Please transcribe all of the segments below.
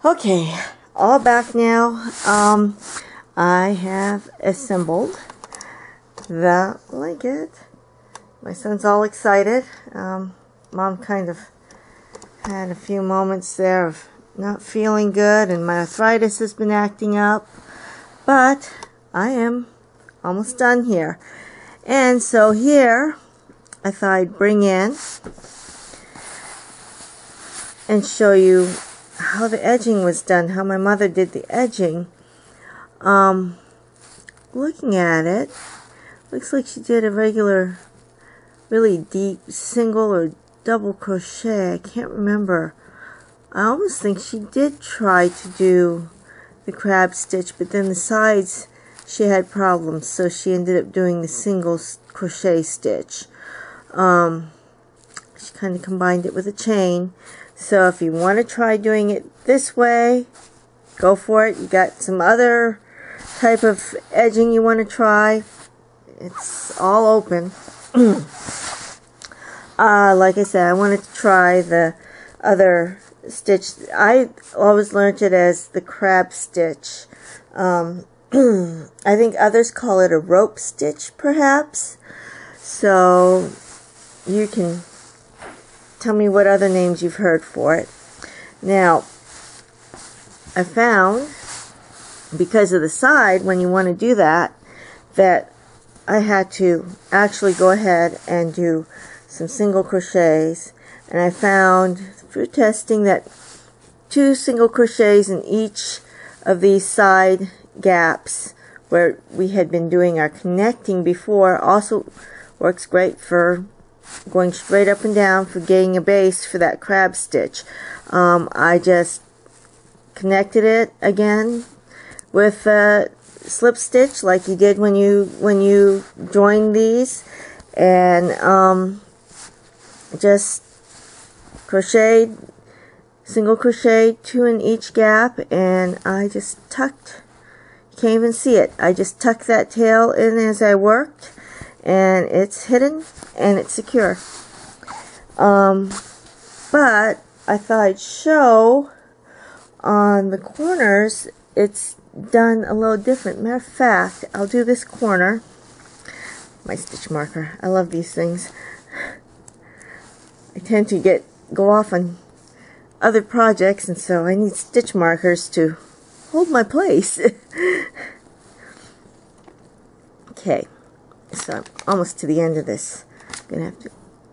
Okay, all back now. I have assembled the blanket. My son's all excited. Mom kind of had a few moments there of not feeling good, and my arthritis has been acting up. But I am almost done here. And so here, I thought I'd bring in and show you how the edging was done, how my mother did the edging. Looking at it, looks like she did a regular, really deep single or double crochet. I can't remember. I almost think she did try to do the crab stitch, but then the sides, she had problems, so she ended up doing the single crochet stitch. She kind of combined it with a chain. So if you want to try doing it this way, go for it. You got some other type of edging you want to try, it's all open. Like I said, I wanted to try the other stitch. I always learned it as the crab stitch. I think others call it a rope stitch, perhaps. So you can tell me what other names you've heard for it. Now, I found, because of the side, when you want to do that, that I had to actually go ahead and do some single crochets. And I found through testing that 2 single crochets in each of these side gaps where we had been doing our connecting before also works great for going straight up and down for getting a base for that crab stitch. I just connected it again with a slip stitch like you did when you joined these, and just crocheted, single crochet 2 in each gap, and I just tucked. You can't even see it. I just tucked that tail in as I worked, and it's hidden and it's secure. But I thought I'd show on the corners it's done a little different. Matter of fact, I'll do this corner. My stitch marker. I love these things. I tend to go off on other projects, and so I need stitch markers to hold my place. Okay, so I'm almost to the end of this. I'm going to have to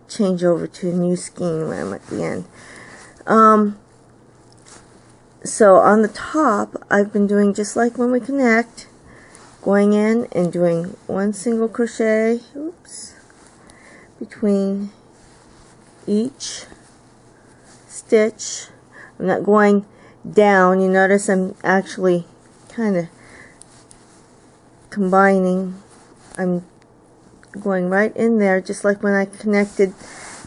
change over to a new skein when I'm at the end. So on the top, I've been doing just like when we connect, going in and doing 1 single crochet, between each stitch. I'm not going down. You notice I'm actually kind of combining. I'm going right in there, just like when I connected,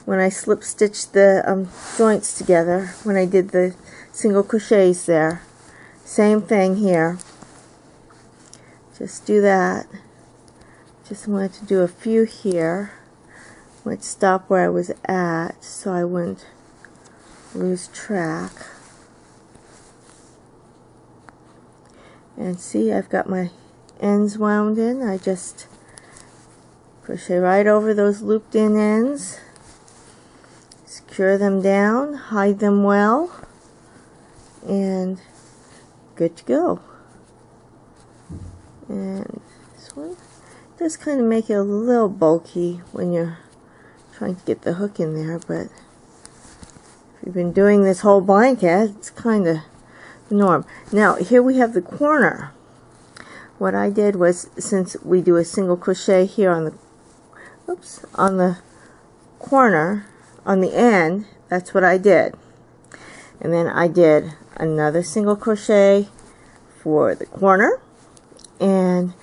when I slip stitched the joints together, when I did the single crochets there. Same thing here. Just do that. Just wanted to do a few here. Might stop where I was at so I wouldn't lose track. And see, I've got my ends wound in. I just crochet right over those looped in ends, secure them down, hide them well, and good to go. And this one does kind of make it a little bulky when you're trying to get the hook in there, but if you've been doing this whole blanket, it's kind of the norm. Now here we have the corner. What I did was, since we do a single crochet here on the corner, on the end, that's what I did. And then I did another single crochet for the corner and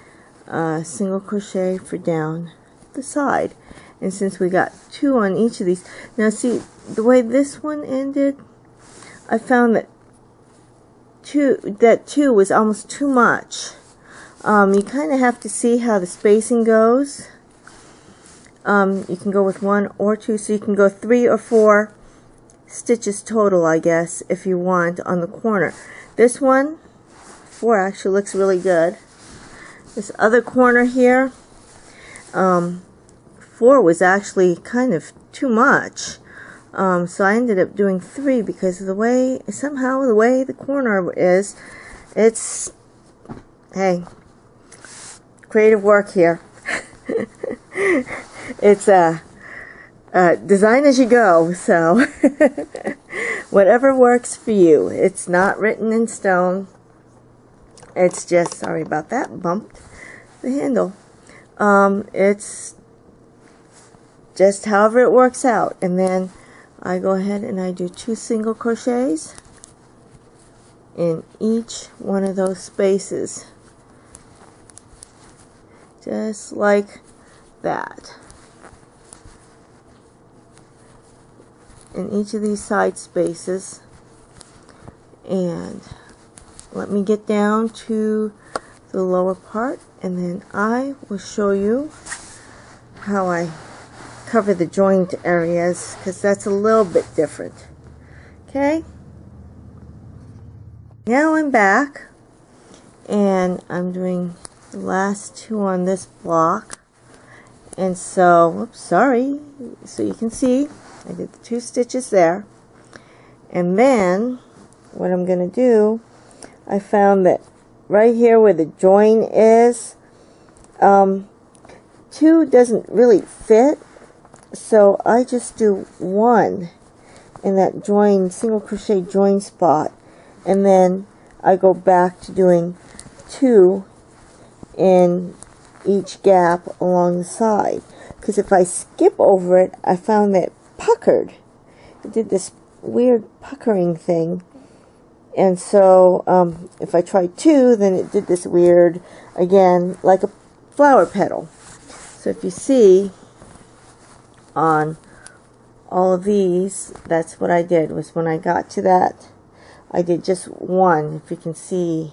a single crochet for down the side. And since we got 2 on each of these, now see the way this one ended, I found that 2 was almost too much. You kind of have to see how the spacing goes. You can go with 1 or 2, so you can go 3 or 4 stitches total, I guess, if you want, on the corner. This one, 4, actually looks really good. This other corner here, 4 was actually kind of too much. So I ended up doing 3 because of the way, somehow the way the corner is, it's, hey, creative work here. It's design as you go, so whatever works for you. It's not written in stone. It's just, sorry about that, bumped the handle. It's just however it works out. And then I go ahead and I do 2 single crochets in each one of those spaces, just like that, in each of these side spaces. And let me get down to the lower part, and then I will show you how I cover the joint areas, because that's a little bit different. Okay, now I'm back and I'm doing the last 2 on this block. And so, oops, sorry, so you can see I did the 2 stitches there. And then what I'm going to do, I found that right here where the join is, 2 doesn't really fit, so I just do 1 in that join, single crochet join spot, and then I go back to doing 2 in each gap along the side, because if I skip over it, I found that it puckered. It did this weird puckering thing. And so if I tried 2, then it did this weird, again, like a flower petal. So if you see on all of these, that's what I did, was when I got to that, I did just 1, if you can see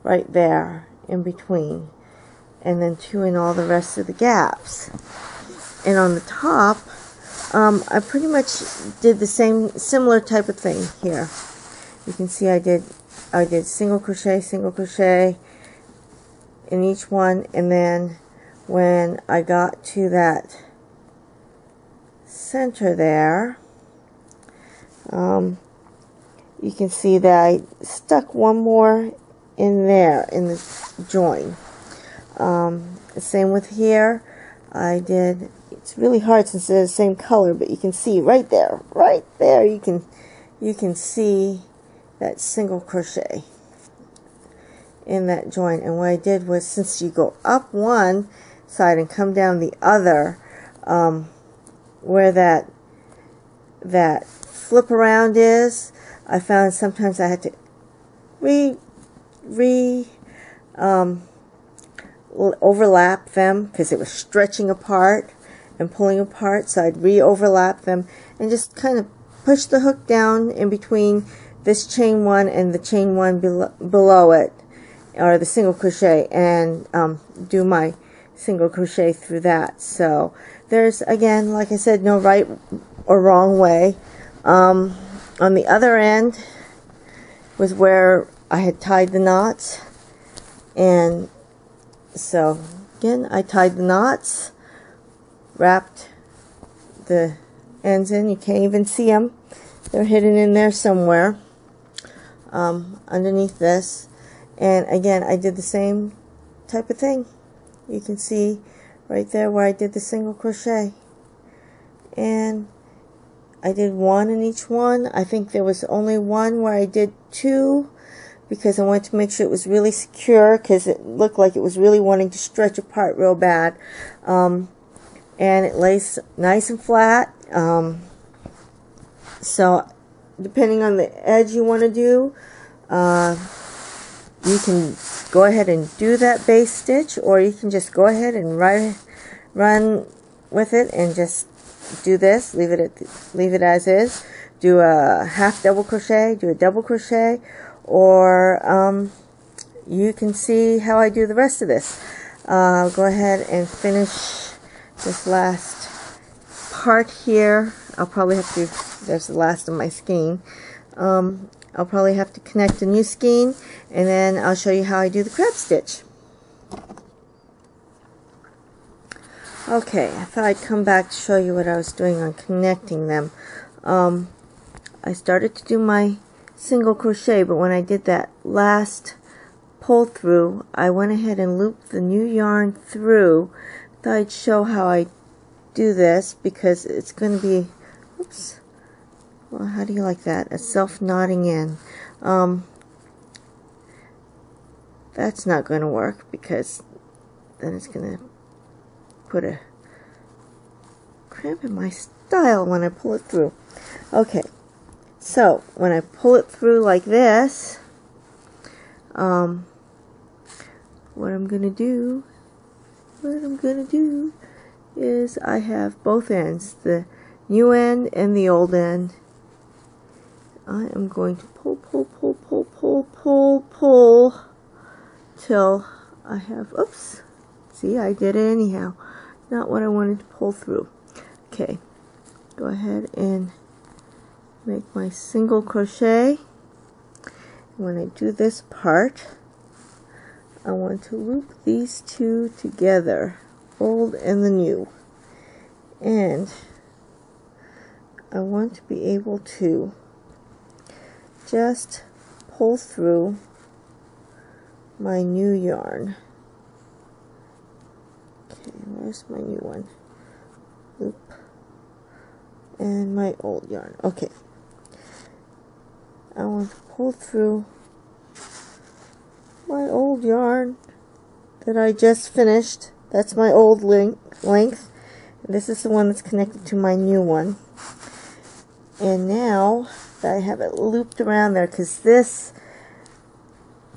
right there in between, and then 2 in all the rest of the gaps. And on the top, I pretty much did the similar type of thing here. You can see I did single crochet in each one, and then when I got to that center there, you can see that I stuck 1 more in there in the join. Same with here. I did, it's really hard since they're the same color, but you can see right there, you can see that single crochet in that join. And what I did was, since you go up one side and come down the other, where that flip around is, I found sometimes I had to overlap them because it was stretching apart and pulling apart, so I'd re-overlap them and just kind of push the hook down in between this chain 1 and the chain 1 below it, or the single crochet, and do my single crochet through that. So there's, again, like I said, no right or wrong way. On the other end was where I had tied the knots, and so again I tied the knots, wrapped the ends in. You can't even see them, they're hidden in there somewhere underneath this. And again, I did the same type of thing. You can see right there where I did the single crochet, and I did 1 in each one. I think there was only one where I did 2 because I wanted to make sure it was really secure, because it looked like it was really wanting to stretch apart real bad. And it lays nice and flat. So depending on the edge you want to do, you can go ahead and do that base stitch, or you can just go ahead and run with it and just do this, leave it as is, do a half double crochet, do a double crochet, or you can see how I do the rest of this. I'll go ahead and finish this last part here. I'll probably have to, there's the last of my skein. I'll probably have to connect a new skein, and then I'll show you how I do the crab stitch. Okay, I thought I'd come back to show you what I was doing on connecting them. I started to do my single crochet, but when I did that last pull through, I went ahead and looped the new yarn through. Thought I'd show how I do this, because it's going to be, oops, well, how do you like that? A self knotting in. That's not going to work, because then it's going to put a cramp in my style when I pull it through. Okay, so when I pull it through like this, what I'm going to do is I have both ends, the new end and the old end. I am going to pull till I have, oops, see, I did it anyhow. Not what I wanted to pull through. Okay, go ahead and make my single crochet. When I do this part, I want to loop these two together, old and the new, and I want to be able to just pull through my new yarn. Okay, where's my new one? Loop. And my old yarn. Okay. I want to pull through my old yarn that I just finished. That's my old length. This is the one that's connected to my new one. And now that I have it looped around there, because this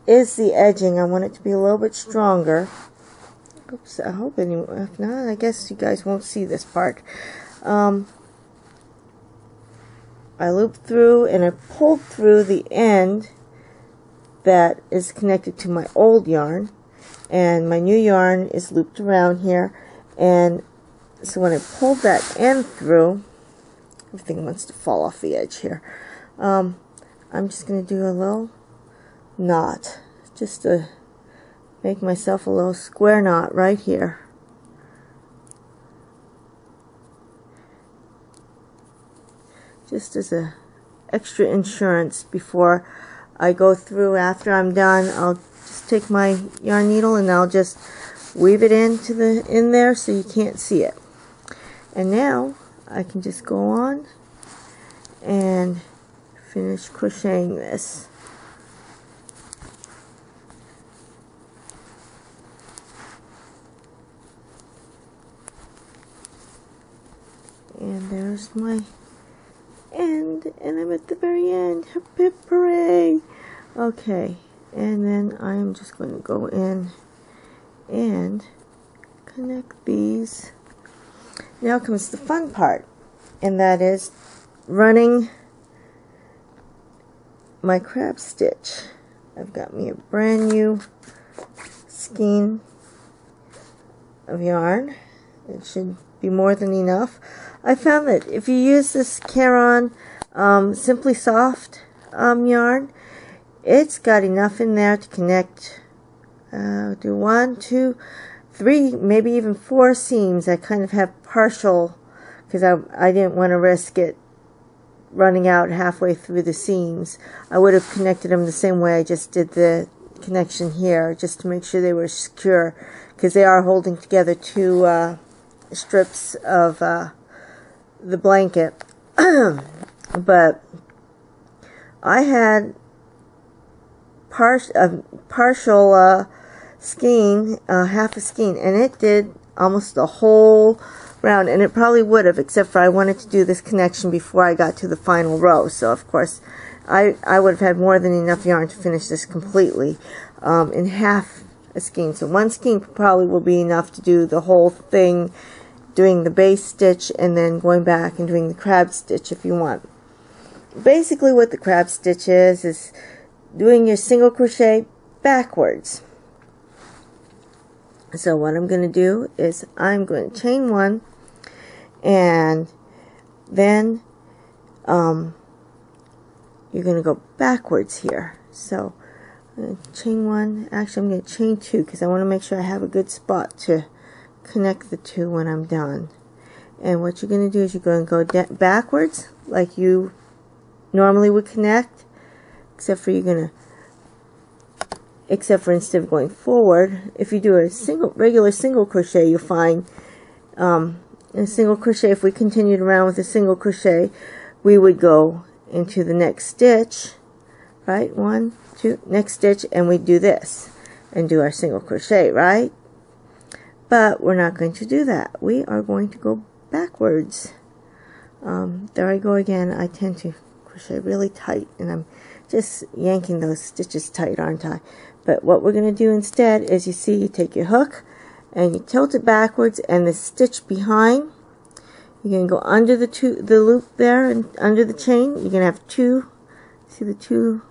is the edging, I want it to be a little bit stronger. Oops, I hope anyway. If not, I guess you guys won't see this part. I looped through and I pulled through the end that is connected to my old yarn, and my new yarn is looped around here. And so when I pulled that end through, everything wants to fall off the edge here. I'm just going to do a little knot just to make myself a little square knot right here. Just as a extra insurance before I go through. After I'm done, I'll just take my yarn needle and I'll just weave it in there so you can't see it. And now I can just go on and finish crocheting this. And there's my end, and I'm at the very end. Hip hip hooray! Okay, and then I'm just going to go in and connect these. Now comes the fun part, and that is running my crab stitch. I've got me a brand new skein of yarn. It should be more than enough. I found that if you use this Caron Simply Soft yarn, it's got enough in there to connect, do 1, 2, 3, maybe even 4 seams. I kind of have partial, because I didn't want to risk it running out halfway through the seams. I would have connected them the same way I just did the connection here, just to make sure they were secure, because they are holding together 2 strips of the blanket. But I had partial skein, half a skein, and it did almost the whole round, and it probably would have, except for I wanted to do this connection before I got to the final row. So of course I would have had more than enough yarn to finish this completely in half a skein. So 1 skein probably will be enough to do the whole thing, doing the base stitch and then going back and doing the crab stitch if you want. Basically what the crab stitch is doing your single crochet backwards. So what I'm going to do is I'm going to chain 1, and then you're going to go backwards here. So I'm going to chain 1, actually I'm going to chain 2 because I want to make sure I have a good spot to connect the 2 when I'm done. And what you're going to do is you're going to go backwards like you normally would connect, except for instead of going forward, if you do a regular single crochet, you'll find in a single crochet, if we continued around with a single crochet, we would go into the next stitch, right? 1, 2, next stitch, and we do this and do our single crochet, right? But we're not going to do that. We are going to go backwards. There I go again. I tend to crochet really tight, and I'm just yanking those stitches tight, aren't I? But what we're going to do instead is, you see, you take your hook and you tilt it backwards, and the stitch behind, you're going to go under the loop there and under the chain. You're going to have 2, see the two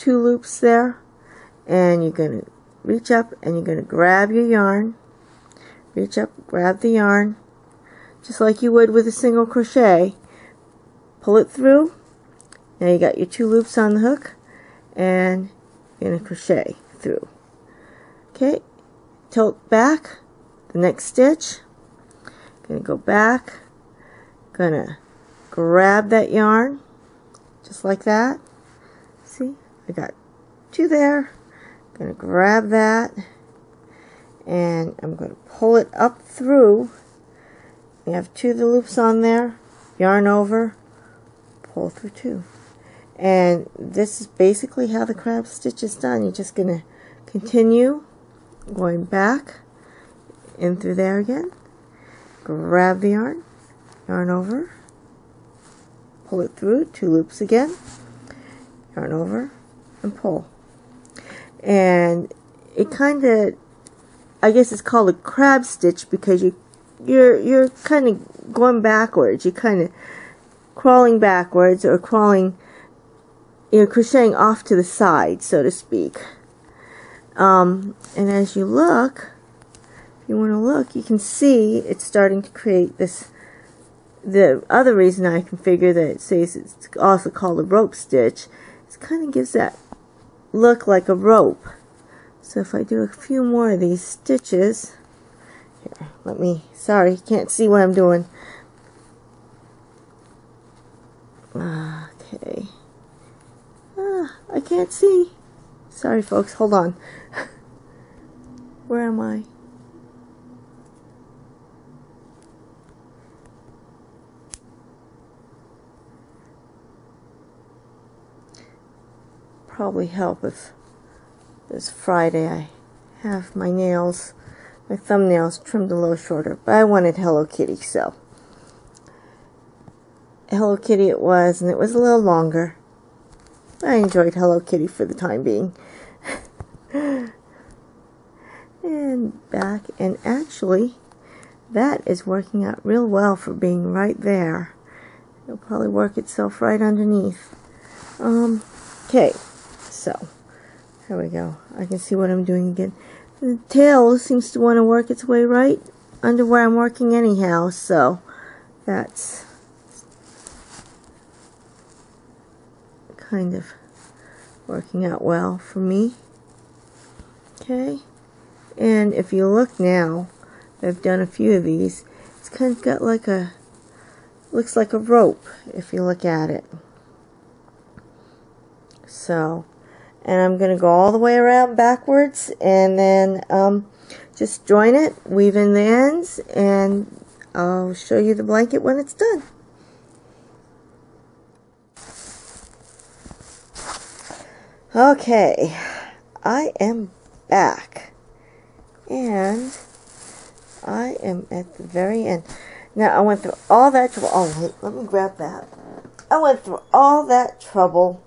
loops there, and you're going to reach up and you're going to grab your yarn, reach up, grab the yarn, just like you would with a single crochet, pull it through. Now you got your 2 loops on the hook, and you're going to crochet through. Okay, tilt back, the next stitch, going to go back, going to grab that yarn, just like that. See, I got 2 there, going to grab that, and I'm going to pull it up through. You have 2 of the loops on there, yarn over, pull through 2. And this is basically how the crab stitch is done. You're just going to continue going back in through there again, grab the yarn, yarn over, pull it through, 2 loops again, yarn over, and pull. And it kind of, I guess it's called a crab stitch because you're kind of going backwards. You're kind of crawling backwards, or you're crocheting off to the side, so to speak. And as you look, if you want to look, you can see it's starting to create this. The other reason I can figure that it says it's also called a rope stitch, it kind of gives that look like a rope. So if I do a few more of these stitches, here, sorry, you can't see what I'm doing. Okay. I can't see. Sorry, folks. Hold on. Where am I? Probably help if this Friday I have my thumbnails trimmed a little shorter. But I wanted Hello Kitty, so Hello Kitty it was, and it was a little longer. I enjoyed Hello Kitty for the time being. And back, and actually that is working out real well for being right there. It'll probably work itself right underneath. Okay, so here we go. I can see what I'm doing again. The tail seems to want to work its way right under where I'm working anyhow, so that's kind of working out well for me. Okay, and if you look now, I've done a few of these. It's kind of got like looks like a rope if you look at it. So, and I'm going to go all the way around backwards, and then just join it, weave in the ends, and I'll show you the blanket when it's done. Okay, I am back, and I am at the very end. Now, I went through all that trouble. Oh, wait, let me grab that. I went through all that trouble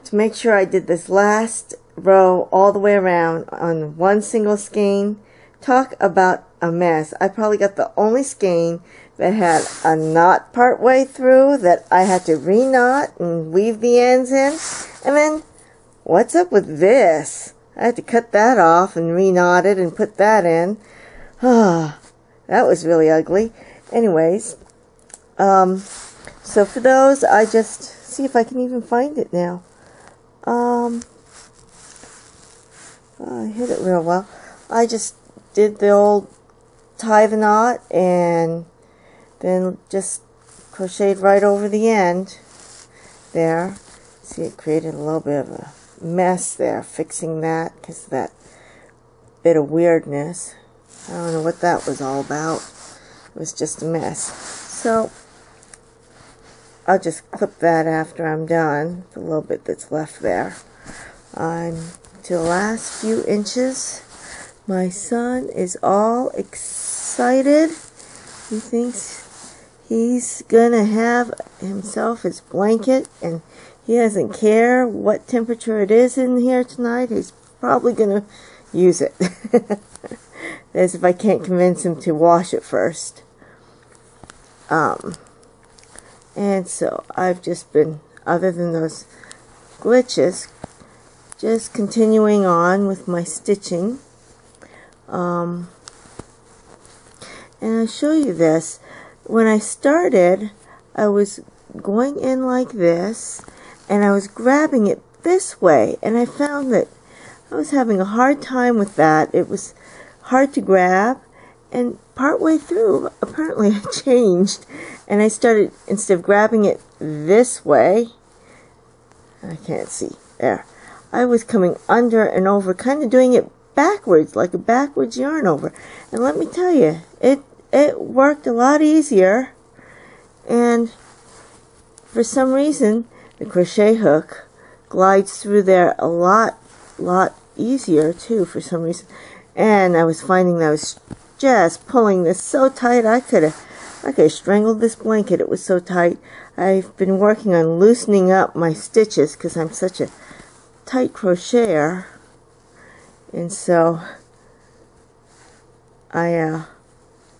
to make sure I did this last row all the way around on one single skein. Talk about a mess. I probably got the only skein that had a knot part way through that I had to re-knot and weave the ends in. And then, what's up with this? I had to cut that off and re-knot it and put that in. Ah, that was really ugly. Anyways, So for those, I just see if I can even find it now. I hit it real well. I just did the old tie the knot and then just crocheted right over the end there. See, it created a little bit of a mess there, fixing that because of that bit of weirdness. I don't know what that was all about. It was just a mess. So I'll just clip that after I'm done, the little bit that's left there. To the last few inches. My son is all excited. He thinks he's gonna have himself his blanket, and he doesn't care what temperature it is in here tonight. He's probably gonna use it. As if I can't convince him to wash it first. And so I've just been, other than those glitches, just continuing on with my stitching. And I'll show you this. When I started, I was going in like this, and I was grabbing it this way, and I found that I was having a hard time with that. It was hard to grab, and partway through, apparently I changed, and I started, instead of grabbing it this way, I can't see, there, I was coming under and over, kind of doing it backwards, like a backwards yarn over. And let me tell you, it worked a lot easier, and for some reason, the crochet hook glides through there a lot easier too, for some reason. And I was finding that I was just pulling this so tight, I could have strangled this blanket. It was so tight. I've been working on loosening up my stitches because I'm such a tight crocheter, and so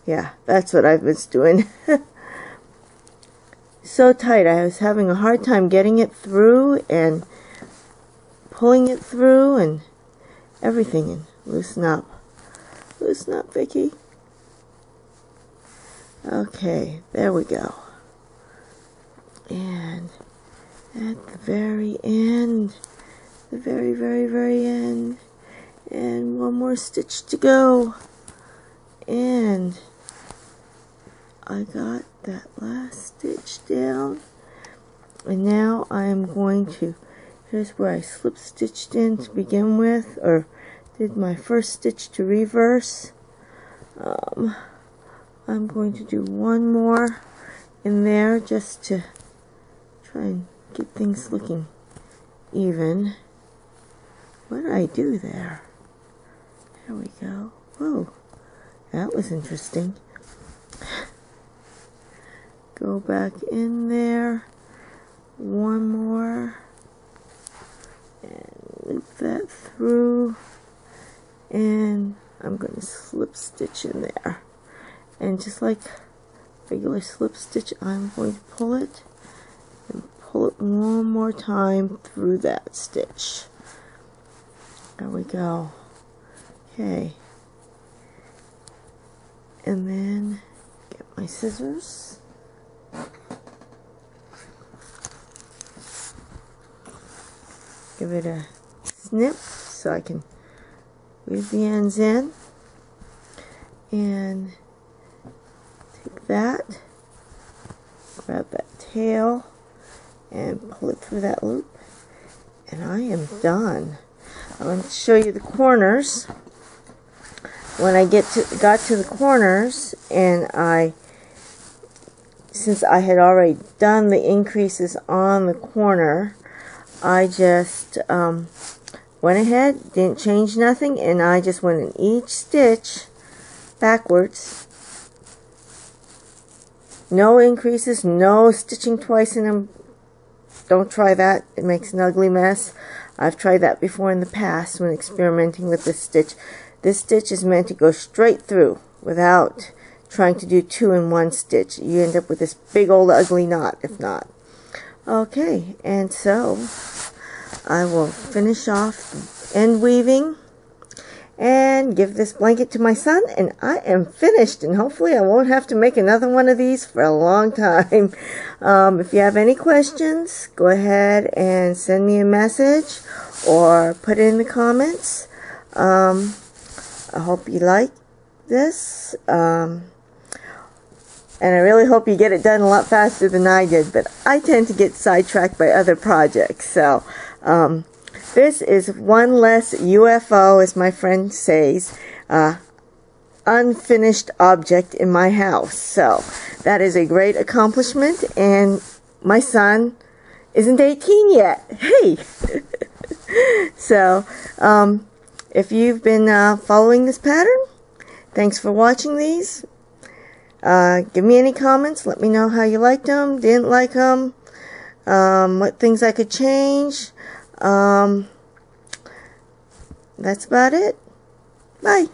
yeah, that's what I was doing. So tight, I was having a hard time getting it through and pulling it through and everything. And loosen up, Vicky. Okay, there we go. And at the very end, the very end, and one more stitch to go, and I got that last stitch down, and now I'm going to, here's where I slip stitched in to begin with, or did my first stitch to reverse. I'm going to do one more in there just to try and get things looking even. What did I do there? There we go. Whoa, that was interesting. Go back in there, one more, and loop that through, and I'm going to slip stitch in there. And just like regular slip stitch, I'm going to pull it and pull it one more time through that stitch. There we go. Okay. And then get my scissors. Give it a snip so I can weave the ends in. And take that, grab that tail, and pull it through that loop. And I am done. I'm going to show you the corners. When I got to the corners, and since I had already done the increases on the corner, I just went ahead, didn't change nothing, and I just went in each stitch backwards. No increases, no stitching twice in them. Don't try that. It makes an ugly mess. I've tried that before in the past when experimenting with this stitch. This stitch is meant to go straight through without trying to do two in one stitch. You end up with this big old ugly knot if not. Okay, and so I will finish off end weaving, and give this blanket to my son, and I am finished, and hopefully I won't have to make another one of these for a long time. If you have any questions, go ahead and send me a message or put it in the comments. I hope you like this, and I really hope you get it done a lot faster than I did, but I tend to get sidetracked by other projects. So this is one less UFO, as my friend says, unfinished object in my house. So that is a great accomplishment, and my son isn't 18 yet. Hey! So if you've been following this pattern, thanks for watching these. Give me any comments. Let me know how you liked them, didn't like them, what things I could change. That's about it. Bye.